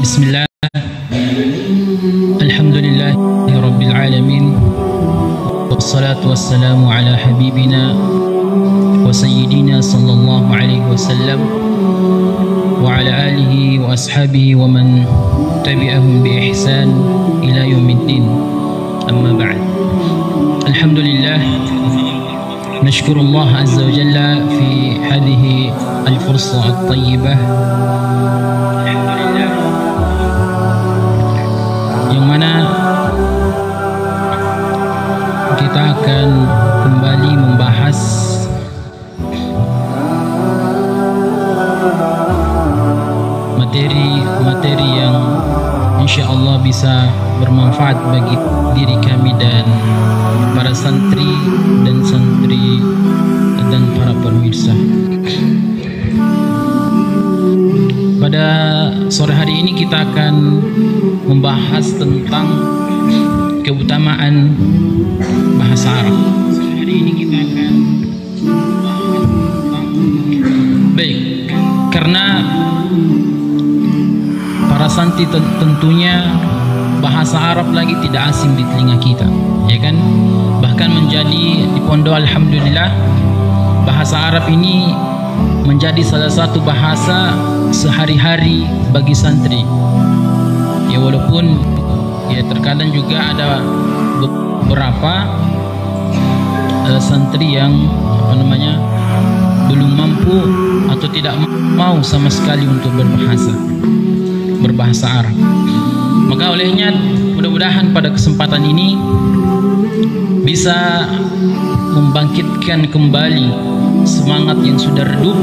Bismillah. Alhamdulillahi Rabbil Alamin. Wassalatu wassalamu ala habibina wa sayyidina sallallahu alaihi wasallam wa ala alihi wa ashabihi wa man tabi'ahum bi ihsan ila yaumiddin. Amma ba'd. Alhamdulillah, نشكر الله عز وجل في هذه الفرصة الطيبة yang mana kita akan kembali membahas materi yang insya Allah bisa bermanfaat bagi diri kami dan para santri dan para pemirsa. Pada sore hari ini kita akan membahas tentang keutamaan bahasa Arab. Hari ini kita akan baik, karena para santri tentunya bahasa Arab lagi tidak asing di telinga kita, ya kan? Bahkan menjadi di pondok, alhamdulillah, bahasa Arab ini menjadi salah satu bahasa sehari-hari bagi santri. Ya, walaupun ya terkadang juga ada beberapa santri yang belum mampu atau tidak mau sama sekali untuk berbahasa Arab. Maka olehnya mudah-mudahan pada kesempatan ini bisa membangkitkan kembali semangat yang sudah redup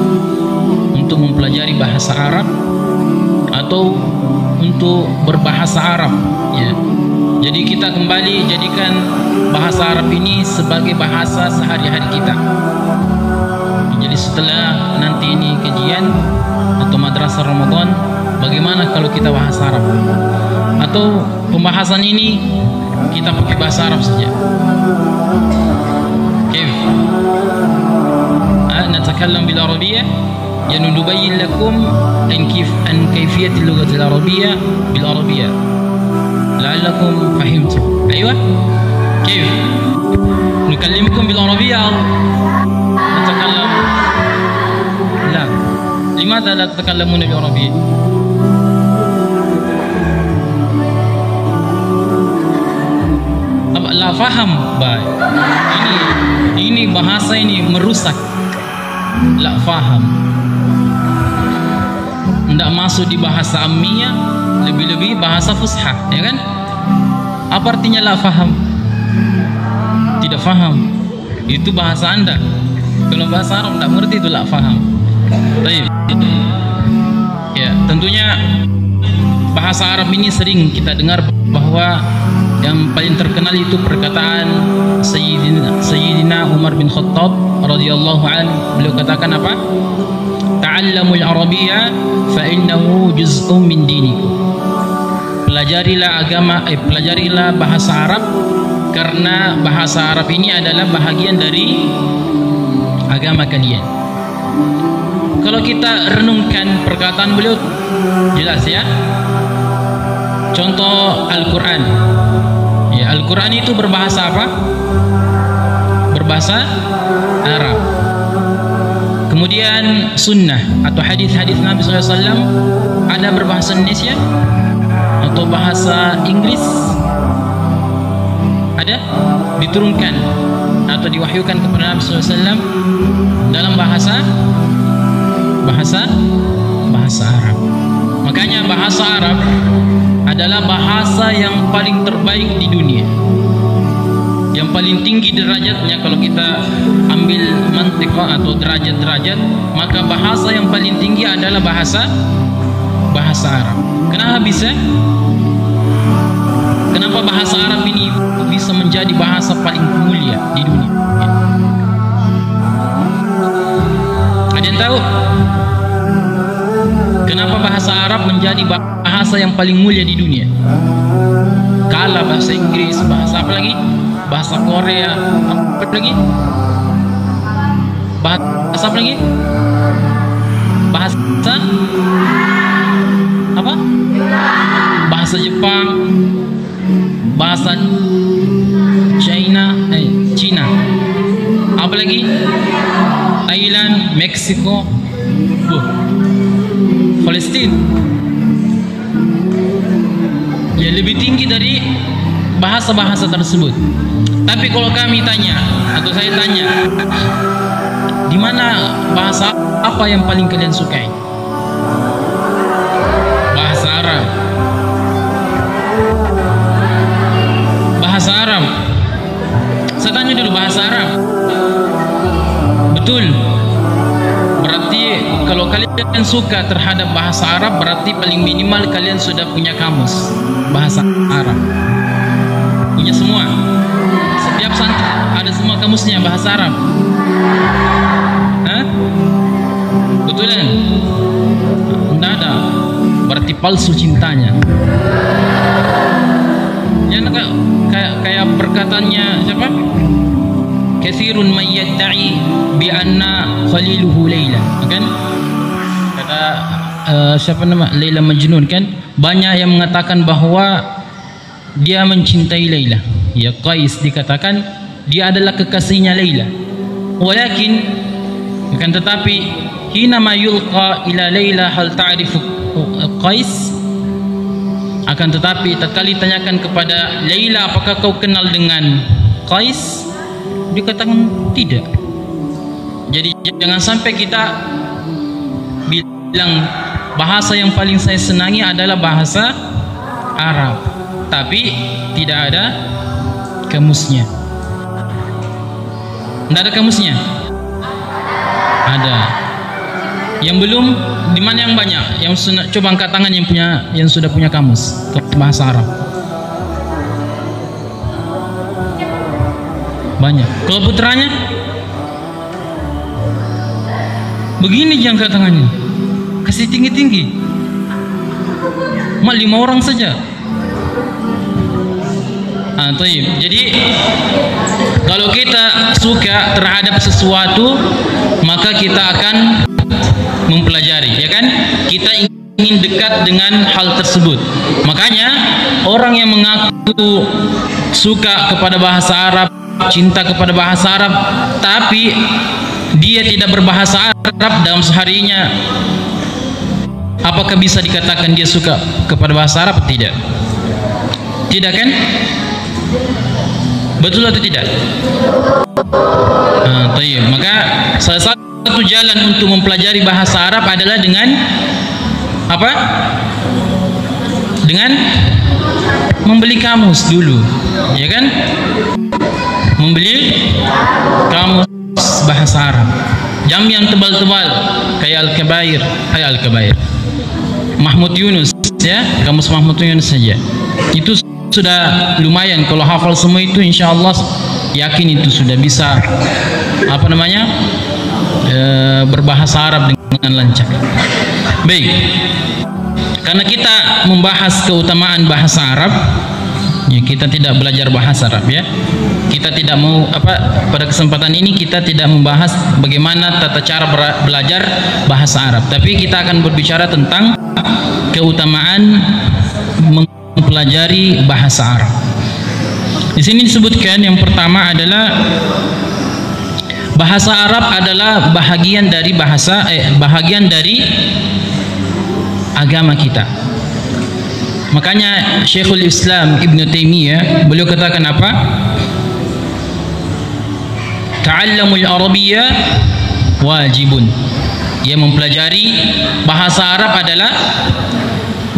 untuk mempelajari bahasa Arab atau untuk berbahasa Arab, ya. Jadi kita kembali jadikan bahasa Arab ini sebagai bahasa sehari-hari kita. Jadi setelah nanti ini kajian atau madrasah Ramadan, bagaimana kalau kita bahasa Arab? Atau pembahasan ini kita pakai bahasa Arab saja. Kif? Natakallam bil Arabiyyah, yani nubayyin lakum an kayfiyat al-lughah al-arabiyyah bil Arabiyyah. La'allakum fahimtum. Aywa? Kif? Nukallimukum bil Arabiyyah. Natakallam. La. Limadha la tatakallamuna bil Arabiyyah? La faham, baik. Ini bahasa ini merusak. La faham. Tidak masuk di bahasa ammiyah, lebih-lebih bahasa fusha, ya kan? Apa artinya la faham? Tidak faham. Itu bahasa Anda. Kalau bahasa Arab tidak mengerti itu la faham. Baik. Ya, tentunya bahasa Arab ini sering kita dengar bahwa yang paling terkenal itu perkataan Sayyidina Umar bin Khattab radhiyallahu anhu. Beliau katakan apa? Ta'allamul Arabiyyah fa innahu juz'un min dinikum. Pelajarilah bahasa Arab karena bahasa Arab ini adalah bahagian dari agama kalian. Kalau kita renungkan perkataan beliau, jelas ya. Contoh Al-Quran. Ya, Al-Quran itu berbahasa apa? Berbahasa Arab. Kemudian sunnah atau hadis-hadis Nabi SAW ada berbahasa Indonesia atau bahasa Inggris, ada diturunkan atau diwahyukan kepada Nabi SAW dalam bahasa Arab. Makanya bahasa Arab adalah bahasa yang paling terbaik di dunia, yang paling tinggi derajatnya. Kalau kita ambil mantiqah atau derajat-derajat, maka bahasa yang paling tinggi adalah bahasa Arab. Kenapa bisa? Kenapa bahasa Arab ini bisa menjadi bahasa paling mulia di dunia? Ada yang tahu? Kenapa bahasa Arab menjadi bahasa yang paling mulia di dunia? Kalah bahasa Inggris, bahasa apa lagi? Bahasa Korea, apa lagi? Bahasa apa lagi? Bahasa apa? Jepang, bahasa Cina, apalagi Thailand, Meksiko, Palestina. Ya, lebih tinggi dari bahasa-bahasa tersebut. Tapi kalau kami tanya atau saya tanya, di mana bahasa apa yang paling kalian sukai? Bahasa Arab. Bahasa Arab. Saya tanya dulu, bahasa Arab. Betul. Berarti kalau kalian suka terhadap bahasa Arab, berarti paling minimal kalian sudah punya kamus bahasa Arab. Punya semua. Setiap santri ada semua kamusnya bahasa Arab. Hah? Betul kan? Tidak ada. Berarti palsu cintanya. Yang kayak perkataannya siapa? Katsirun may yad'i bi anna khaliluhu Laila, kan? Kata siapa nama? Laila Majnun, kan? Banyak yang mengatakan bahwa dia mencintai Laila. Ya, Qais dikatakan dia adalah kekasihnya Laila. Walakin, akan tetapi, hina ma yulqa ila Laila hal ta'rifu Qais, akan tetapi tatkala ditanyakan kepada Laila apakah kau kenal dengan Qais, dia katakan tidak. Jadi jangan sampai kita bilang bahasa yang paling saya senangi adalah bahasa Arab, tapi tidak ada kamusnya. Tidak ada kamusnya. Ada. Yang belum, di mana yang banyak? Yang coba angkat tangan yang sudah punya kamus bahasa Arab. Banyak. Kalau putranya begini, jangan angkat tangannya. Kasih tinggi-tinggi. Mak 5 orang saja. Jadi kalau kita suka terhadap sesuatu, maka kita akan mempelajari, ya kan? Kita ingin dekat dengan hal tersebut. Makanya orang yang mengaku suka kepada bahasa Arab, cinta kepada bahasa Arab, tapi dia tidak berbahasa Arab dalam seharinya, apakah bisa dikatakan dia suka kepada bahasa Arab? Tidak. Tidak, kan? Betul atau tidak? Maka salah satu jalan untuk mempelajari bahasa Arab adalah dengan apa? Dengan membeli kamus dulu, ya kan? Membeli kamus bahasa Arab. Jam yang tebal-tebal kayak Al-Kabair, Mahmud Yunus, ya, kamus Mahmud Yunus saja. Itu sudah lumayan. Kalau hafal semua itu, insya Allah yakin itu sudah bisa apa namanya, berbahasa Arab dengan lancar. Baik, karena kita membahas keutamaan bahasa Arab, ya, kita tidak belajar bahasa Arab, ya. Kita tidak mau pada kesempatan ini kita tidak membahas bagaimana tata cara belajar bahasa Arab, tapi kita akan berbicara tentang keutamaan mempelajari bahasa Arab. Di sini disebutkan yang pertama adalah bahasa Arab adalah bahagian dari agama kita. Makanya Syekhul Islam Ibn Taimiyah beliau katakan apa? Ta'allamul Arabiyyah wajibun. Ya, mempelajari bahasa Arab adalah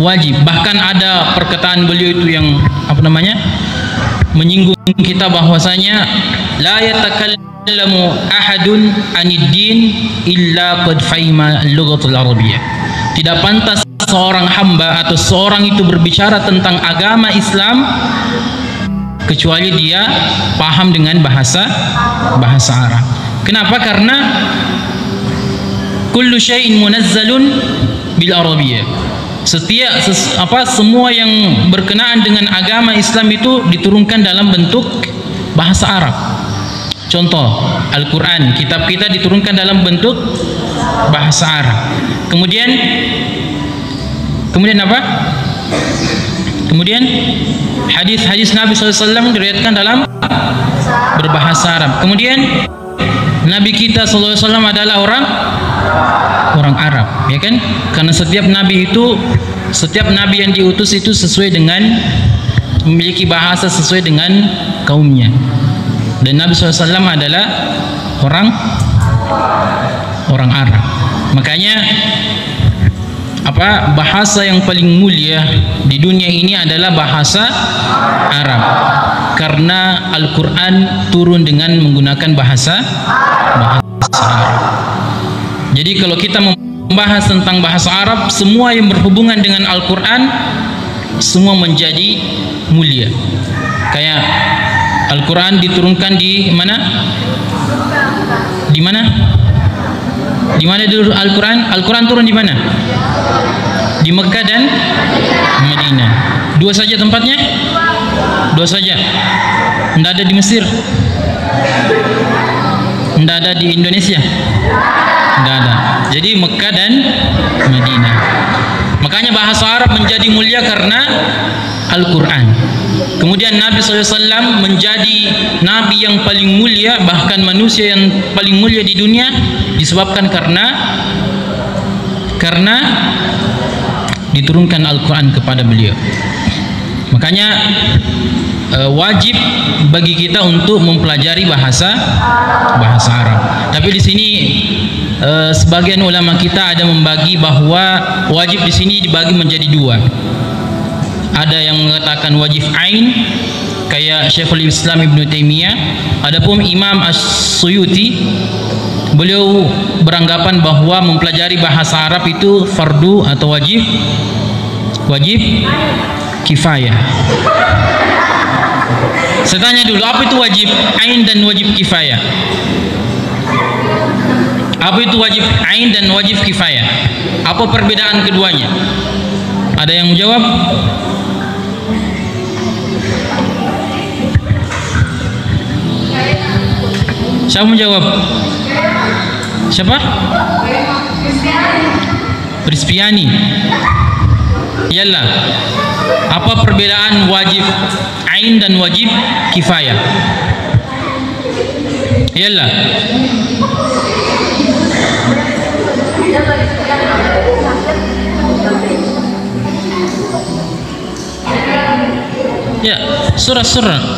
wajib. Bahkan ada perkataan beliau itu yang apa namanya, menyinggung kita bahwasanya la yatakallamu ahadun anid din illa qad fahima al-lughatul arabiyyah. Tidak pantas seorang hamba atau seorang itu berbicara tentang agama Islam kecuali dia paham dengan bahasa Arab. Kenapa? Karena kullu syai'in munazzalun bil arabiyyah. Semua yang berkenaan dengan agama Islam itu diturunkan dalam bentuk bahasa Arab. Contoh, Al-Quran, kitab kita diturunkan dalam bentuk bahasa Arab. Kemudian apa? Kemudian hadis-hadis Nabi SAW diriwayatkan dalam berbahasa Arab. Kemudian Nabi kita SAW adalah orang Arab, ya kan? Karena setiap nabi yang diutus itu sesuai dengan memiliki bahasa sesuai dengan kaumnya. Dan Nabi SAW adalah orang Arab. Makanya bahasa yang paling mulia di dunia ini adalah bahasa Arab, karena Al-Quran turun dengan menggunakan bahasa Arab. Jadi kalau kita membahas tentang bahasa Arab, semua yang berhubungan dengan Al-Quran semua menjadi mulia. Kayak Al-Quran diturunkan di mana? Di mana? Di mana dulu Al-Quran? Al-Quran turun di mana? Di Mekah dan Madinah. Dua saja tempatnya? Dua saja. Tidak ada di Mesir? Tidak ada di Indonesia? Tidak ada. Jadi Mekah dan Madinah. Makanya bahasa Arab menjadi mulia karena Al-Quran. Kemudian Nabi SAW menjadi Nabi yang paling mulia, bahkan manusia yang paling mulia di dunia, disebabkan karena diturunkan Al-Quran kepada beliau. Makanya wajib bagi kita untuk mempelajari bahasa Arab. Tapi di sini sebagian ulama kita ada membagi bahwa wajib di sini dibagi menjadi dua. Ada yang mengatakan wajib ain kayak Syekhul Islam Ibnu Taimiyah. Adapun Imam As-Suyuti, beliau beranggapan bahwa mempelajari bahasa Arab itu fardu atau wajib kifayah. Saya tanya dulu, apa itu wajib ain dan wajib kifayah? Apa itu wajib ain dan wajib kifayah? Apa perbedaan keduanya? Ada yang menjawab? Siapa menjawab? Siapa? Rizpiani. Yalla. Apa perbedaan wajib ain dan wajib kifayah? Yalla. Ya, surah.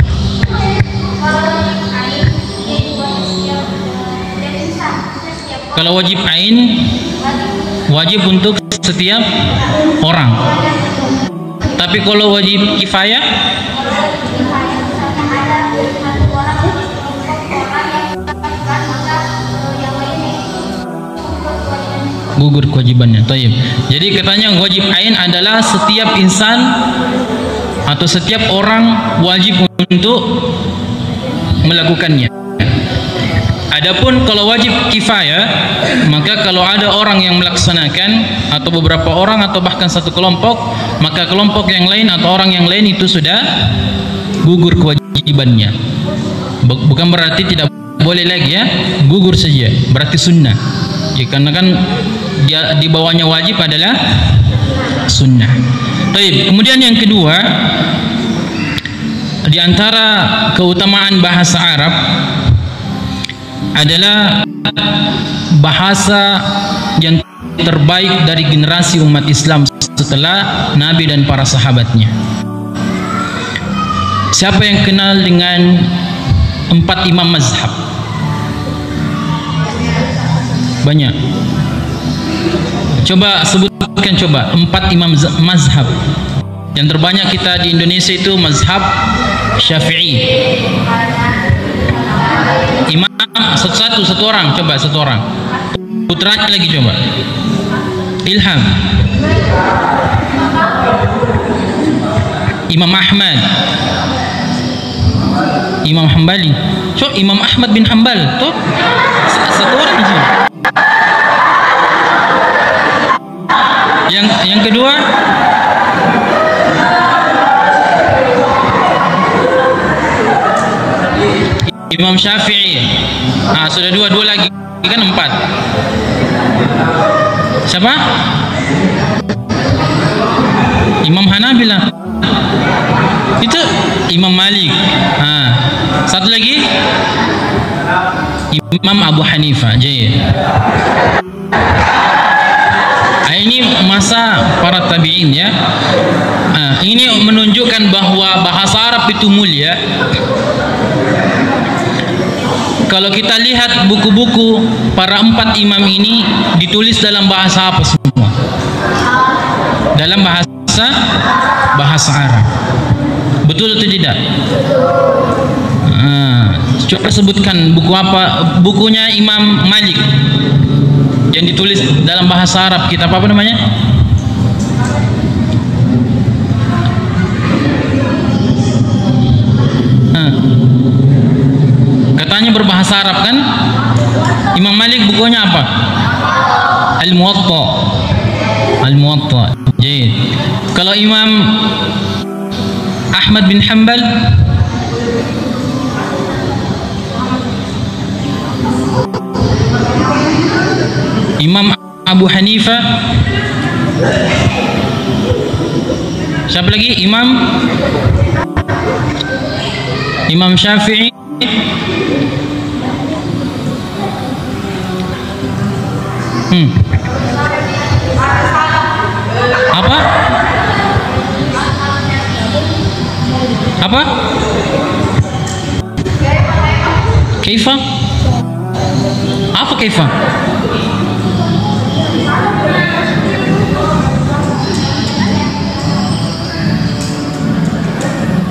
Kalau wajib ain, wajib untuk setiap orang. Tapi kalau wajib kifayah, gugur kewajibannya. Tayyib. Jadi katanya wajib ain adalah setiap insan atau setiap orang wajib untuk melakukannya. Adapun kalau wajib kifayah, maka kalau ada orang yang melaksanakan atau beberapa orang atau bahkan satu kelompok, maka kelompok yang lain atau orang yang lain itu sudah gugur kewajibannya. Bukan berarti tidak boleh lagi ya, gugur saja, berarti sunnah. Ya, karena kan dia di bawahnya wajib adalah sunnah. Baik, kemudian yang kedua, di antara keutamaan bahasa Arab adalah bahasa yang terbaik dari generasi umat Islam setelah Nabi dan para sahabatnya. Siapa yang kenal dengan 4 imam mazhab? Banyak. Coba sebutkan 4 imam mazhab. Yang terbanyak kita di Indonesia itu mazhab Syafi'i. Imam satu orang, coba satu orang. Putranya lagi coba. Ilham. Imam Ahmad. Imam Hambali. So, Imam Ahmad bin Hambal. Tuh, satu orang aja. Yang kedua, Imam Syafi'i. Sudah dua lagi kan 4. Siapa? Imam Hanabilah. Itu Imam Malik. Satu lagi Imam Abu Hanifah. Jadi ini masa para tabi'in ya. Ini menunjukkan bahwa bahasa Arab itu mulia. Kalau kita lihat buku-buku para 4 imam ini ditulis dalam bahasa apa semua? Dalam bahasa Arab. Betul atau tidak? Coba sebutkan buku apa? Bukunya Imam Malik yang ditulis dalam bahasa Arab. Kitab apa namanya? Katanya berbahasa Arab kan? Imam Malik bukunya apa? Al-Muwatta. Al-Muwatta. Jadi, kalau Imam Ahmad bin Hanbal Imam Abu Hanifah, siapa lagi? Imam Syafi'i, apa? Kaifa? Apa kaifa?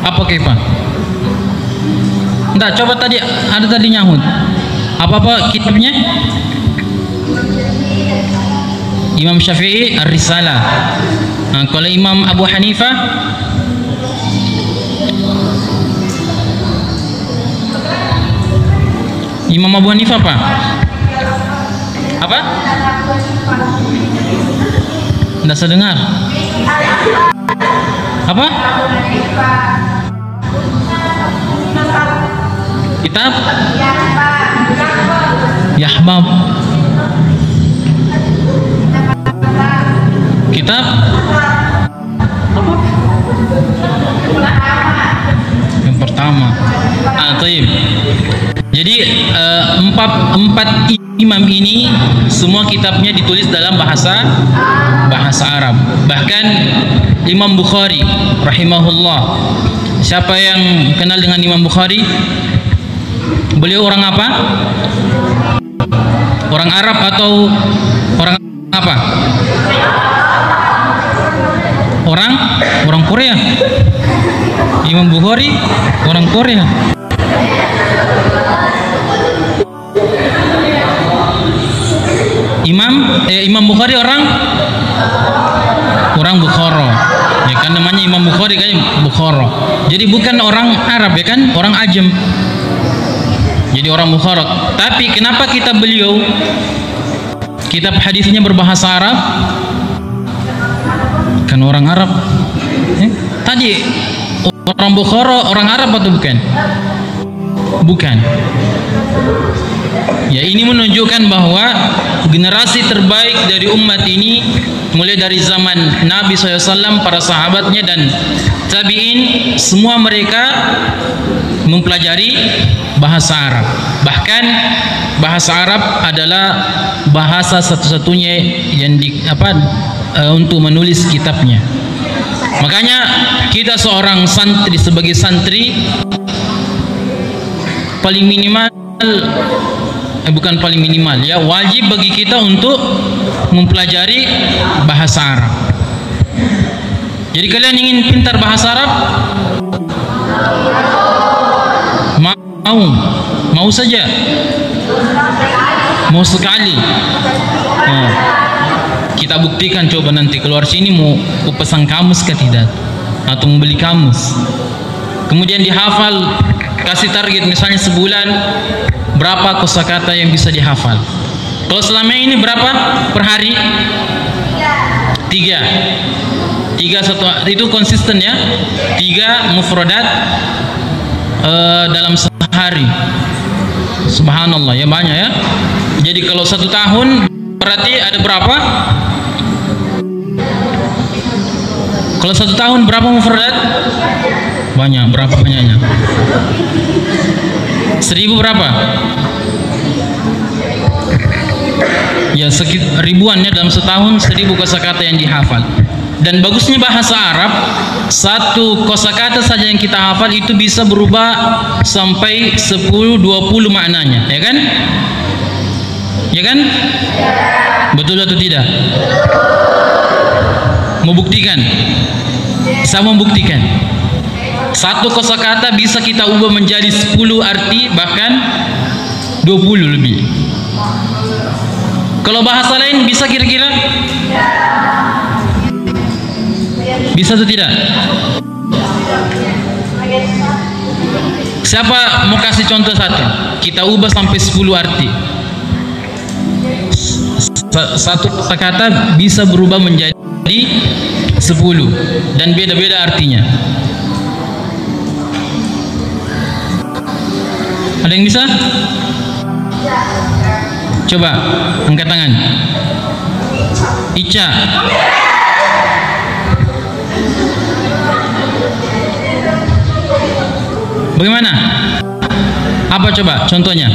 Apa kaifa? Enggak, coba tadi ada tadi nyahut. Apa kitabnya? Imam Syafi'i Ar-Risalah. Kalau Imam Abu Hanifah apa? Apa? Tidak sedengar. Apa? Kitab Yahbab. Kitab apa? Yang pertama. Taib. Jadi empat imam ini semua kitabnya ditulis dalam bahasa Arab. Bahkan Imam Bukhari rahimahullah. Siapa yang kenal dengan Imam Bukhari? Beliau orang apa? Orang Arab atau orang apa? Orang Korea. Imam Bukhari orang Korea. Imam Bukhari orang Bukhara. Ya kan namanya Imam Bukhari kan Bukhara. Jadi bukan orang Arab ya kan, orang Ajam. Jadi orang Bukhara. Tapi kenapa kitab beliau kitab hadisnya berbahasa Arab? Kan orang Arab. Tadi orang Bukhara orang Arab atau bukan? Bukan. Ya, ini menunjukkan bahwa generasi terbaik dari umat ini mulai dari zaman Nabi SAW, para sahabatnya dan tabi'in, semua mereka mempelajari bahasa Arab. Bahkan bahasa Arab adalah bahasa satu-satunya yang untuk menulis kitabnya. Makanya kita seorang santri, sebagai santri paling minimal bukan paling minimal ya, wajib bagi kita untuk mempelajari bahasa Arab. Jadi kalian ingin pintar bahasa Arab? Mau saja, mau sekali. Kita buktikan, coba nanti keluar sini mau pesan kamus ke tidak, atau membeli kamus, kemudian dihafal. Kasih target misalnya sebulan berapa kosakata yang bisa dihafal. Kalau selama ini berapa per hari? 3 satu, itu konsisten ya. 3 mufradat dalam sehari. Subhanallah ya, banyak ya. Jadi kalau 1 tahun berarti ada berapa? Kalau 1 tahun berapa mufradat? Banyak. Berapa banyaknya? 1000 berapa? Ya ribuannya dalam setahun, 1000 kosakata yang dihafal. Dan bagusnya bahasa Arab, 1 kosakata saja yang kita hafal itu bisa berubah sampai 10-20 maknanya, ya kan? Ya kan? Betul atau tidak? Membuktikan. Saya membuktikan. 1 kosakata bisa kita ubah menjadi 10 arti, bahkan 20 lebih. Kalau bahasa lain bisa kira-kira? Bisa atau tidak? Siapa mau kasih contoh satu? Kita ubah sampai 10 arti. 1 kata bisa berubah menjadi 10 dan beda-beda artinya. Ada yang bisa? Coba angkat tangan. Ica. Bagaimana? Apa coba contohnya?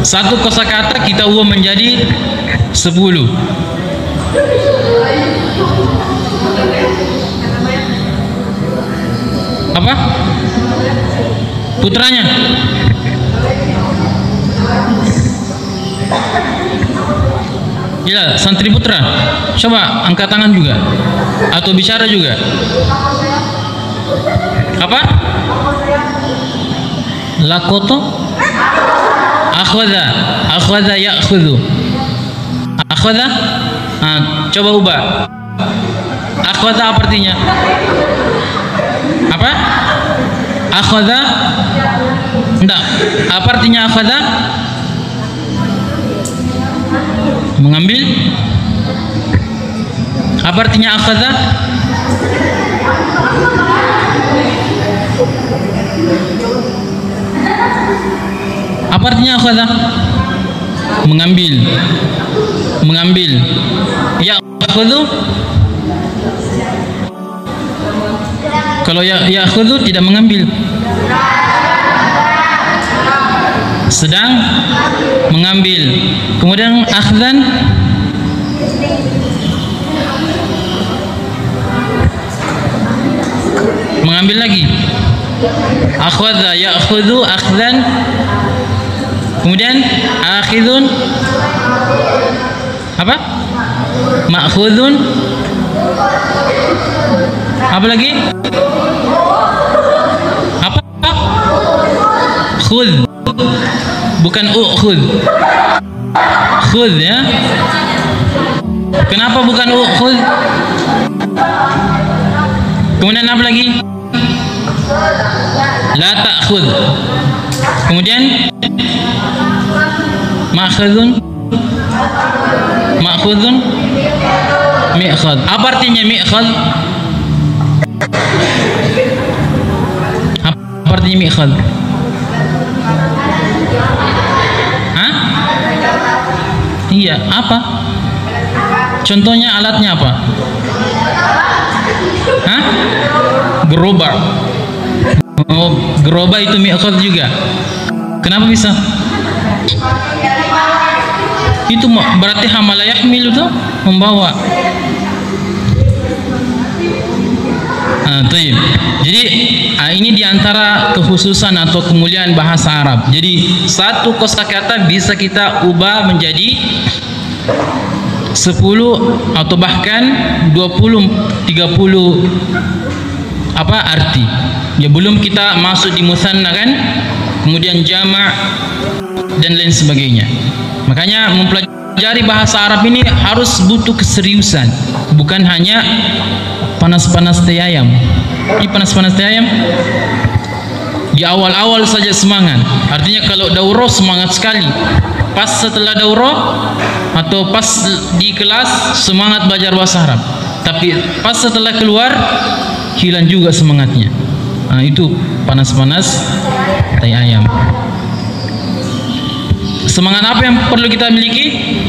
1 kosakata kita ubah menjadi 10. Apa? Putranya. Ya, santri putra. Coba angkat tangan juga. Atau bicara juga. Apa? Lakoto? Akhwadha ya'khudhu. Akhwadha? Coba ubah. Akhwadha apa artinya? Apa? Akhwadha? Enggak. Apa artinya akhwadha? Mengambil. Apa artinya akhadha? Apa artinya akhadha? Mengambil. Mengambil. Ya'khudhu? Kalau ya'khudhu tidak mengambil. Sedang mengambil. Kemudian akhdan, mengambil lagi. Akhwadha ya'khudhu akhdan. Kemudian akhidun, apa? Ma'khudun. Apa lagi? Apa? Khudh. Bukan ukhud. Khudh, ya. Kenapa bukan ukhud? Kemudian apa lagi? La ta'khudh. Kemudian ma'khudun. Ma'khudun. Mi'khad. Apa artinya mi'khad? Apa artinya mi'khad? Iya, apa? Contohnya alatnya apa? Hah? Gerobak. Oh, gerobak itu mi'khad juga. Kenapa bisa? Itu berarti hamala yahmil itu membawa. Jadi ini diantara kekhususan atau kemuliaan bahasa Arab. Jadi 1 kosakata bisa kita ubah menjadi 10 atau bahkan 20, 30 apa arti. Ya belum kita masuk di musanna kan, kemudian jama' dan lain sebagainya. Makanya mempelajari bahasa Arab ini harus butuh keseriusan, bukan hanya panas-panas teh ayam. Ini panas-panas teh ayam. Di awal-awal saja semangat. Artinya kalau daurah semangat sekali. Pas setelah daurah atau pas di kelas semangat belajar bahasa Arab. Tapi pas setelah keluar hilang juga semangatnya. Itu panas-panas teh ayam. Semangat apa yang perlu kita miliki?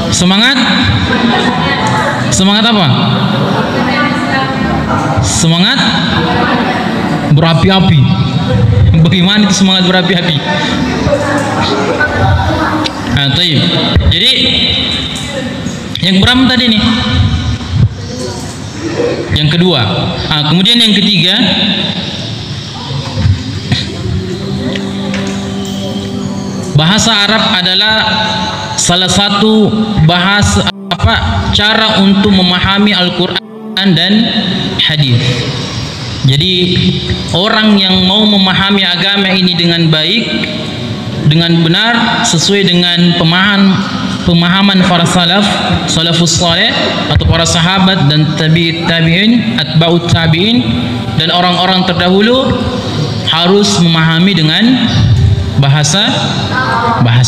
Semangat? Semangat apa? Semangat berapi-api. Bagaimana itu semangat berapi-api? Nah, jadi yang berapa tadi nih? Yang kedua. Kemudian yang ketiga, bahasa Arab adalah salah satu bahasa cara untuk memahami Al-Quran dan hadis. Jadi orang yang mau memahami agama ini dengan baik, dengan benar, sesuai dengan pemahaman para salafus saleh atau para sahabat dan tabi'in, atba'ut tabi'in dan orang-orang terdahulu, harus memahami dengan bahasa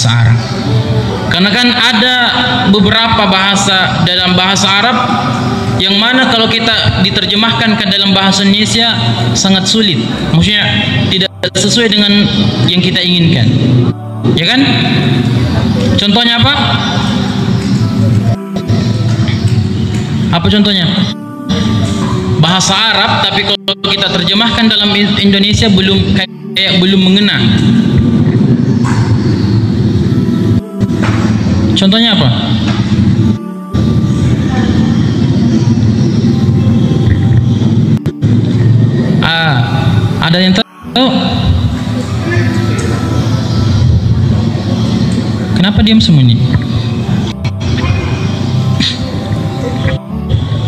Arab. Karena kan ada beberapa bahasa dalam bahasa Arab yang mana kalau kita diterjemahkan ke dalam bahasa Indonesia sangat sulit, maksudnya tidak sesuai dengan yang kita inginkan, ya kan? Contohnya apa? Apa contohnya? Bahasa Arab tapi kalau kita terjemahkan dalam Indonesia belum mengena. Contohnya apa? Ada yang tahu? Kenapa diam sembunyi?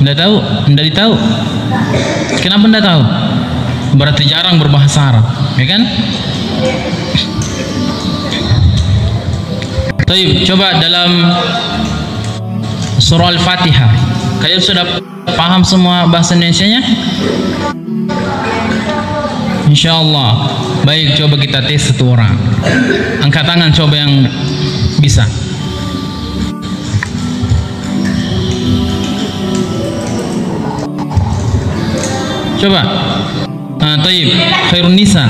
Tidak tahu? Tidak ditahu? Kenapa tidak tahu? Berarti jarang berbahasa Arab, ya kan? Coba dalam surah Al-Fatihah, kalian sudah paham semua bahasa Indonesianya? Insyaallah. Baik, coba kita tes satu orang. Angkat tangan coba yang bisa. Coba. Taib, Khairun Nisa.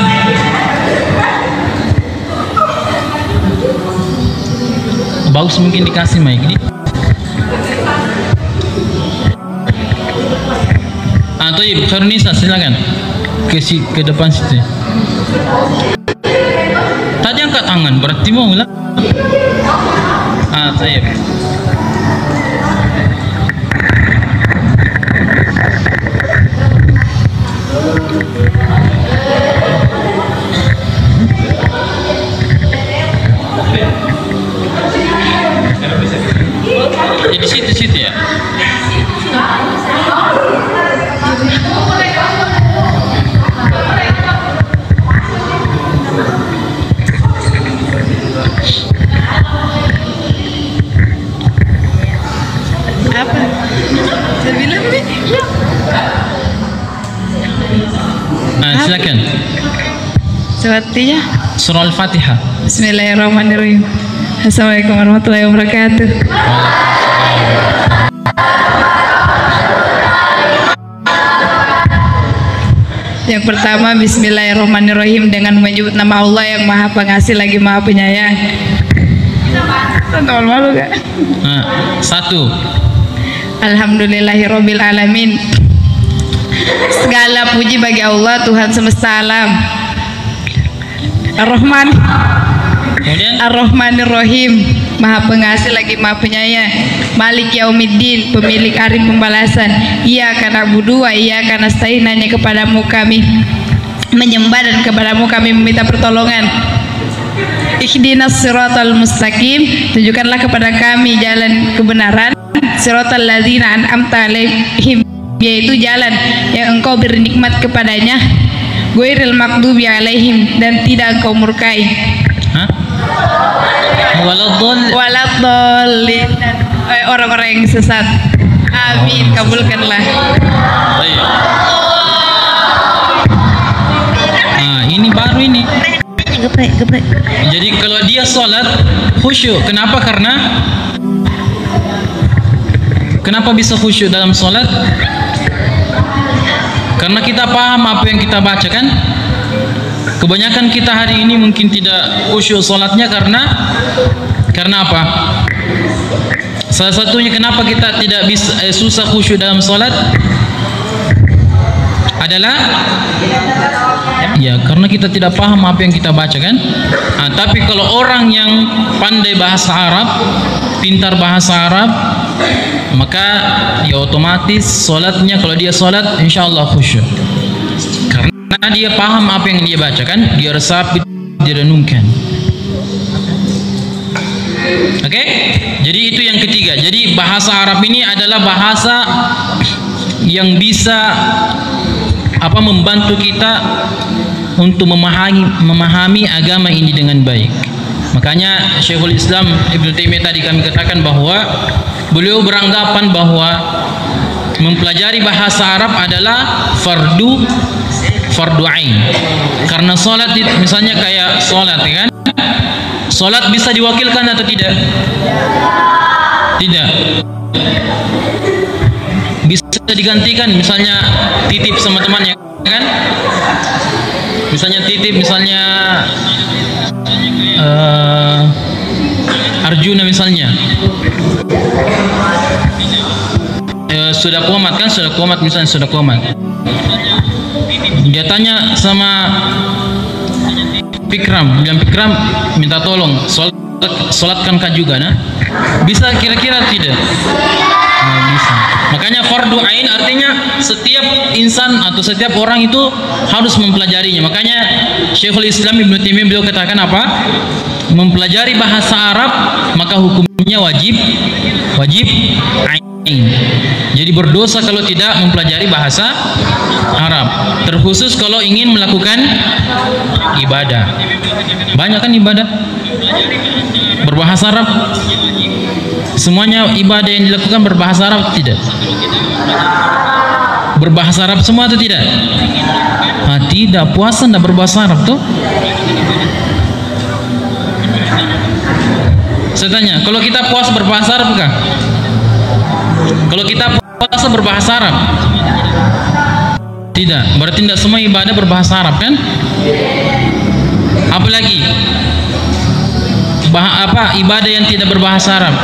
Bagus, mungkin dikasih mic ini. Taib, Khairun Nisa, silakan. Ke depan situ. Tadi angkat tangan, berarti mau lah. Taib. Di situ ya. Apa? Saya bilang nih. Silakan. Sepertinya Surah Al-Fatihah. Bismillahirrahmanirrahim. Assalamualaikum warahmatullahi wabarakatuh. Yang pertama, Bismillahirrahmanirrahim, dengan menyebut nama Allah yang Maha Pengasih lagi Maha Penyayang. Tonton malu gak? Satu. Alhamdulillahirabbil alamin. Segala puji bagi Allah, Tuhan semesta alam. Ar-Rahman, Ar-Rahmanir-Rahim, Maha Pengasih lagi Maha Penyayang. Malik Yaumiddin, pemilik hari pembalasan. Iyyaka na'budu wa iyyaka nasta'in, hanya kepadamu kami menyembah dan kepadamu kami meminta pertolongan. Ihdinas siratal mustaqim, tunjukkanlah kepada kami jalan kebenaran. Siratal ladzina an'amta 'alaihim, yaitu jalan yang engkau beri nikmat kepadanya. Ghairil maghdubi 'alaihim, dan tidak engkau murkai. Waladdallin, orang-orang yang sesat. Amin, kabulkanlah. Ini baru ini. Geprek. Jadi kalau dia sholat khusyuk, kenapa? Kenapa bisa khusyuk dalam sholat? Karena kita paham apa yang kita baca, kan? Kebanyakan kita hari ini mungkin tidak khusyuk sholatnya karena apa? Salah satunya kenapa kita tidak bisa susah khusyuk dalam sholat adalah ya karena kita tidak paham apa yang kita baca kan. Tapi kalau orang yang pandai bahasa Arab, pintar bahasa Arab, maka ya otomatis sholatnya, kalau dia sholat insya Allah khusyuk karena dia paham apa yang dia baca kan, dia resapi, dia renungkan. Oke? Jadi itu yang ketiga. Jadi bahasa Arab ini adalah bahasa yang bisa membantu kita untuk memahami agama ini dengan baik. Makanya Syekhul Islam Ibnu Taimiyah tadi kami katakan bahwa beliau beranggapan bahwa mempelajari bahasa Arab adalah fardu ain. Karena salat misalnya kayak salat ya kan? Salat bisa diwakilkan atau tidak? Tidak. Bisa digantikan, misalnya titip sama temannya kan? Misalnya titip, misalnya Arjuna misalnya sudah kuamat kan, sudah kuamat misalnya, sudah kuamat, dia tanya sama Pikram, bilang Pikram minta tolong sholatkan kah juga, nah bisa kira-kira tidak? Nah, bisa. Makanya fardu ain artinya setiap insan atau setiap orang itu harus mempelajarinya. Makanya Syekhul Islam Ibnu Taimiyah beliau katakan apa? Mempelajari bahasa Arab maka hukumnya wajib ain. Jadi berdosa kalau tidak mempelajari bahasa Arab, terkhusus kalau ingin melakukan ibadah. Banyak kan ibadah berbahasa Arab, semuanya ibadah yang dilakukan berbahasa Arab tidak? Berbahasa Arab semua atau tidak? Tidak, puasa tidak berbahasa Arab tuh. Saya tanya, kalau kita puasa berbahasa Arab kah? Kalau kita puasa berbahasa Arab? Tidak, berarti tidak semua ibadah berbahasa Arab kan? Apalagi ibadah yang tidak berbahasa Arab?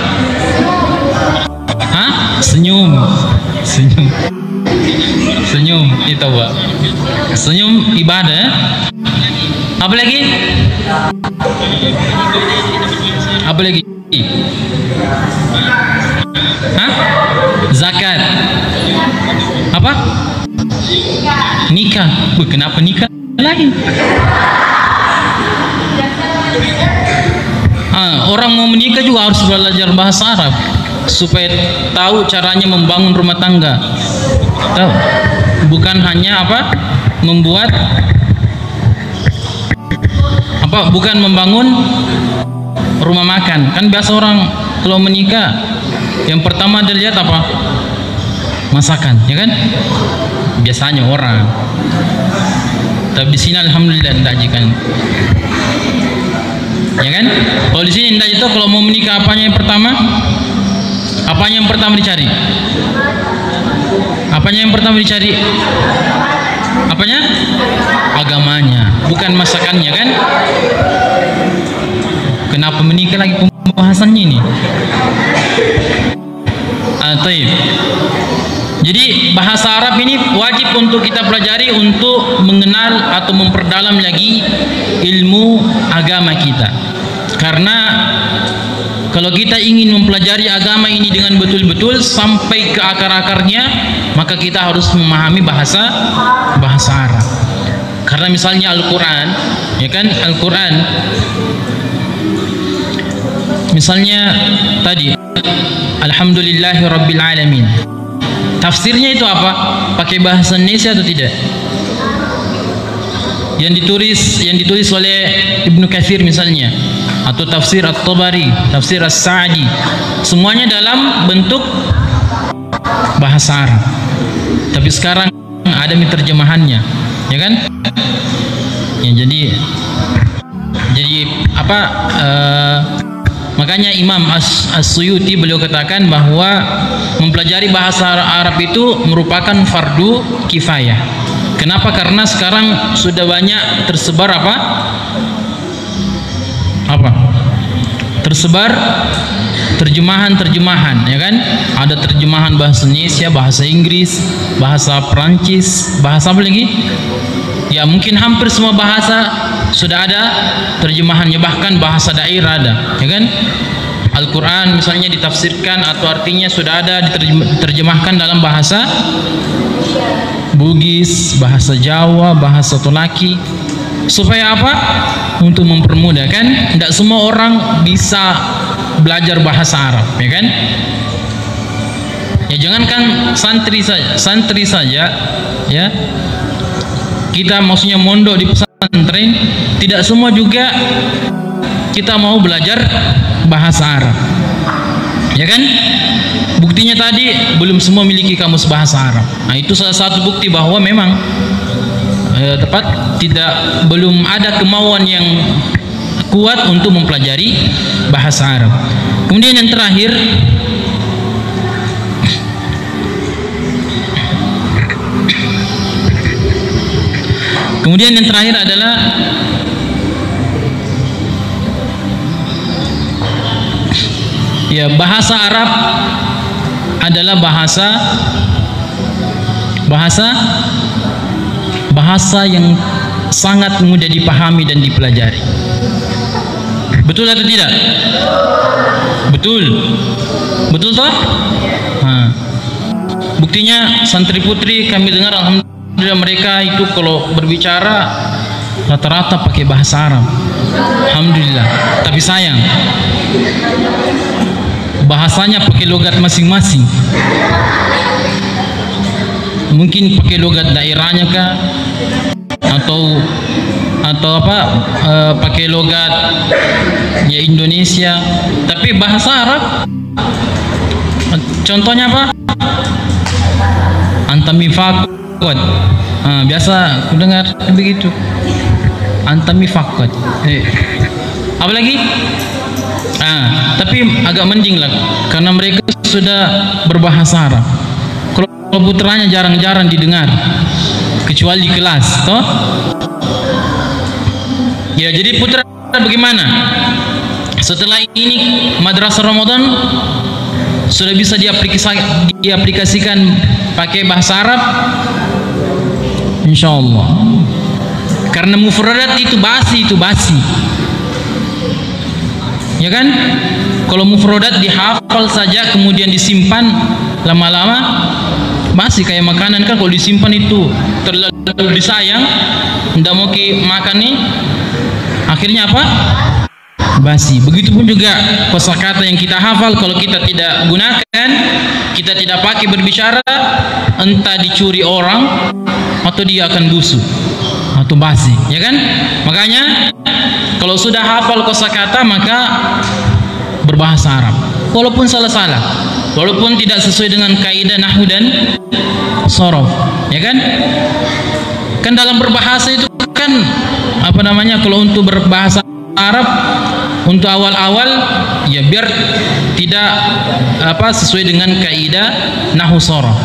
Senyum itu Pak. Senyum ibadah. Apalagi? Zakat. Apa? Nikah. Kenapa nikah lagi? Orang mau menikah juga harus belajar bahasa Arab supaya tahu caranya membangun rumah tangga. Tahu? Bukan hanya bukan membangun rumah makan. Kan biasa orang kalau menikah yang pertama dilihat apa? Masakan, ya kan? Biasanya orang. Tapi di sini alhamdulillah tidak kan. Ya kan? Kalau di sini tidak itu, kalau mau menikah apanya yang pertama? Apanya yang pertama dicari? Apanya yang pertama dicari? Apanya? Agamanya, bukan masakannya kan? Kenapa menikah lagi pembahasannya ini? Jadi bahasa Arab ini wajib untuk kita pelajari untuk mengenal atau memperdalam lagi ilmu agama kita. Karena kalau kita ingin mempelajari agama ini dengan betul-betul sampai ke akar-akarnya, maka kita harus memahami bahasa Arab. Karena misalnya Al-Quran, ya kan, Al-Quran misalnya tadi Alhamdulillahi Rabbil Alamin, tafsirnya itu apa? Pakai bahasa Indonesia atau tidak? Yang ditulis oleh Ibnu Katsir misalnya, atau tafsir At-Tabari, tafsir As-Sa'di, semuanya dalam bentuk bahasa Arab. Tapi sekarang ada terjemahannya, ya kan? Ya, jadi makanya Imam As-Suyuti beliau katakan bahwa mempelajari bahasa Arab itu merupakan fardu kifayah. Kenapa? Karena sekarang sudah banyak tersebar tersebar terjemahan, ya kan? Ada terjemahan bahasa Indonesia, bahasa Inggris, bahasa Perancis, bahasa apa lagi? Ya mungkin hampir semua bahasa sudah ada terjemahannya, bahkan bahasa daerah ada, ya kan? Al-Quran misalnya ditafsirkan atau artinya sudah ada diterjemahkan dalam bahasa Bugis, bahasa Jawa, bahasa Tolaki. Supaya apa? Untuk mempermudah, kan? Tidak semua orang bisa belajar bahasa Arab, ya kan? Ya jangankan santri saja, ya. Kita maksudnya mondok di pesantren, tidak semua juga kita mau belajar bahasa Arab, ya kan? Buktinya tadi belum semua memiliki kamus bahasa Arab. Nah itu salah satu bukti bahwa memang belum ada kemauan yang kuat untuk mempelajari bahasa Arab. Kemudian yang terakhir, adalah ya bahasa Arab adalah bahasa yang sangat mudah dipahami dan dipelajari. Betul atau tidak? Betul toh? Nah, buktinya santri putri kami dengar alhamdulillah mereka itu kalau berbicara rata-rata pakai bahasa Arab. Alhamdulillah. Tapi sayang bahasanya pakai logat masing-masing. Mungkin pakai logat daerahnya kah? Atau pakai logat ya Indonesia, tapi bahasa Arab contohnya apa? Antamifakot. Biasa aku dengar begitu. Antamifakot. Apa lagi? Tapi agak mending lah karena mereka sudah berbahasa Arab. Kalau putranya jarang-jarang didengar kecuali di kelas, toh? Ya, jadi putra bagaimana? Setelah ini madrasah Ramadan sudah bisa diaplikasikan pakai bahasa Arab, insya Allah. Karena mufradat itu basi, ya kan? Kalau mufradat dihafal saja kemudian disimpan lama-lama masih kayak makanan kan, kalau disimpan itu terlalu disayang, tidak mau makan nih, akhirnya apa? Basi. Begitupun juga kosakata yang kita hafal kalau kita tidak gunakan, kita tidak pakai berbicara, entah dicuri orang atau dia akan busuk atau basi, ya kan? Makanya kalau sudah hafal kosakata maka berbahasa Arab, walaupun salah-salah, walaupun tidak sesuai dengan kaidah nahwu dan sorof, ya kan? Kan dalam berbahasa itu kan kalau untuk berbahasa Arab untuk awal-awal ya biar tidak sesuai dengan kaidah nahwu sorof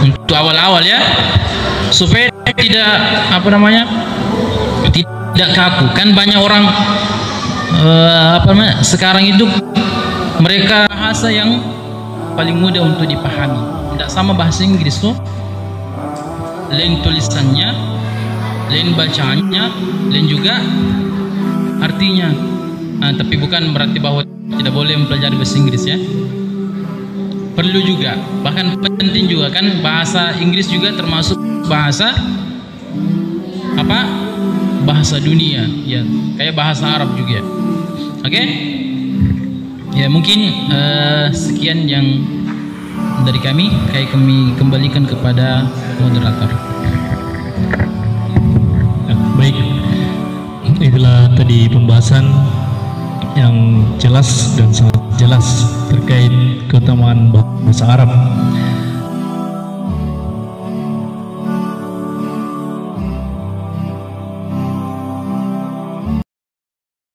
untuk awal-awal, ya, supaya tidak tidak kaku. Kan banyak orang sekarang itu mereka bahasa yang paling mudah untuk dipahami. Tidak sama bahasa Inggris tuh, lain tulisannya, lain bacanya, lain juga artinya. Tapi bukan berarti bahwa tidak boleh mempelajari bahasa Inggris, ya. Perlu juga, bahkan penting juga kan. Bahasa Inggris juga termasuk bahasa bahasa dunia, ya, kayak bahasa Arab juga. Oke? Ya mungkin sekian yang dari kami kembalikan kepada moderator. Baik, itulah tadi pembahasan yang jelas dan sangat jelas terkait keutamaan bahasa Arab.